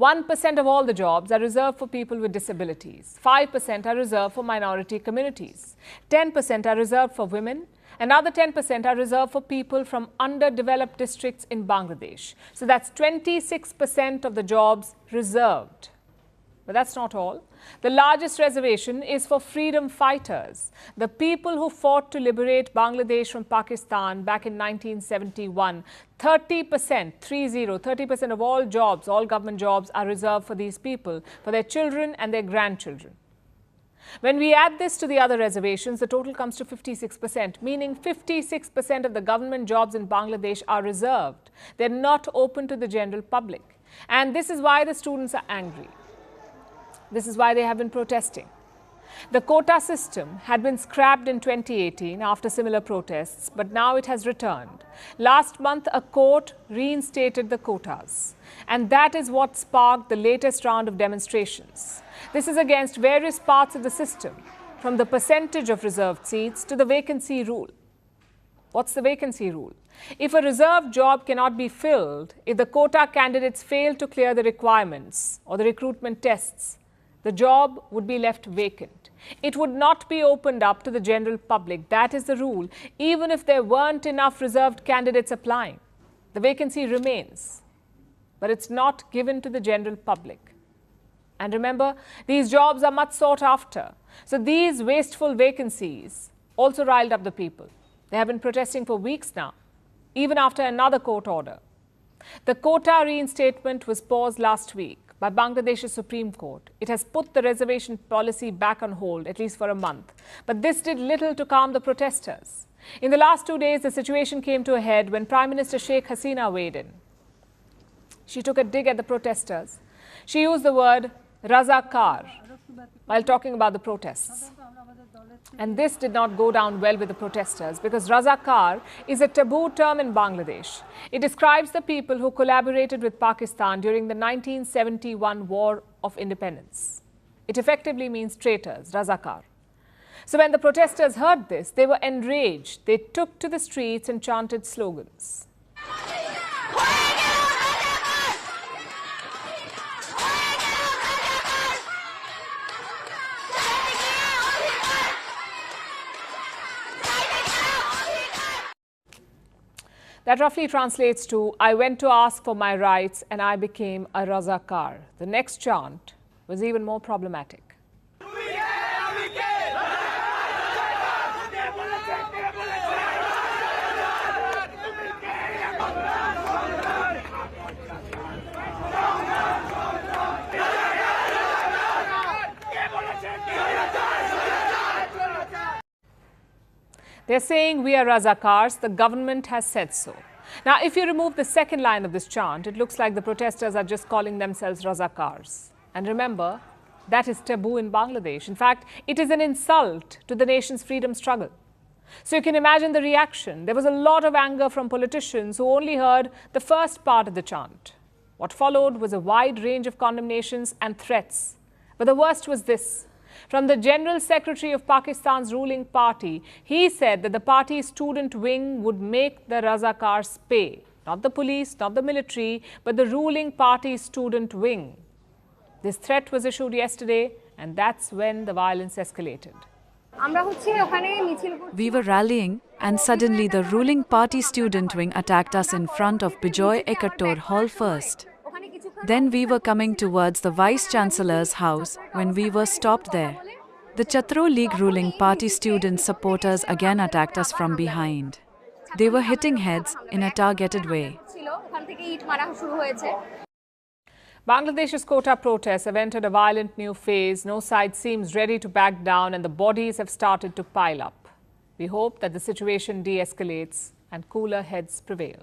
1% of all the jobs are reserved for people with disabilities. 5% are reserved for minority communities. 10% are reserved for women. Another 10% are reserved for people from underdeveloped districts in Bangladesh. So that's 26% of the jobs reserved. But that's not all. The largest reservation is for freedom fighters, the people who fought to liberate Bangladesh from Pakistan back in 1971. 30% of all jobs, all government jobs are reserved for these people, for their children and their grandchildren. When we add this to the other reservations, the total comes to 56%, meaning 56% of the government jobs in Bangladesh are reserved. They're not open to the general public. And this is why the students are angry. This is why they have been protesting. The quota system had been scrapped in 2018 after similar protests, but now it has returned. Last month, a court reinstated the quotas, and that is what sparked the latest round of demonstrations. This is against various parts of the system, from the percentage of reserved seats to the vacancy rule. What's the vacancy rule? If a reserved job cannot be filled, if the quota candidates fail to clear the requirements or the recruitment tests, the job would be left vacant. It would not be opened up to the general public. That is the rule, even if there weren't enough reserved candidates applying. The vacancy remains, but it's not given to the general public. And remember, these jobs are much sought after. So these wasteful vacancies also riled up the people. They have been protesting for weeks now, even after another court order. The quota reinstatement was paused last week by Bangladesh's Supreme Court. It has put the reservation policy back on hold, at least for a month. But this did little to calm the protesters. In the last 2 days, the situation came to a head when Prime Minister Sheikh Hasina weighed in. She took a dig at the protesters. She used the word Razakar while talking about the protests. And this did not go down well with the protesters because Razakar is a taboo term in Bangladesh. It describes the people who collaborated with Pakistan during the 1971 War of Independence. It effectively means traitors, Razakar. So when the protesters heard this, they were enraged. They took to the streets and chanted slogans. That roughly translates to, I went to ask for my rights and I became a Razakar. The next chant was even more problematic. They're saying we are Razakars, the government has said so. Now, if you remove the second line of this chant, it looks like the protesters are just calling themselves Razakars. And remember, that is taboo in Bangladesh. In fact, it is an insult to the nation's freedom struggle. So you can imagine the reaction. There was a lot of anger from politicians who only heard the first part of the chant. What followed was a wide range of condemnations and threats. But the worst was this. From the General Secretary of Pakistan's ruling party, he said that the party's student wing would make the Razakars pay. Not the police, not the military, but the ruling party's student wing. This threat was issued yesterday, and that's when the violence escalated. We were rallying, and suddenly the ruling party student wing attacked us in front of Bijoy Ekattor Hall first. Then we were coming towards the Vice-Chancellor's house when we were stopped there. The Chhatro League ruling party student supporters again attacked us from behind. They were hitting heads in a targeted way. Bangladesh's quota protests have entered a violent new phase. No side seems ready to back down and the bodies have started to pile up. We hope that the situation de-escalates and cooler heads prevail.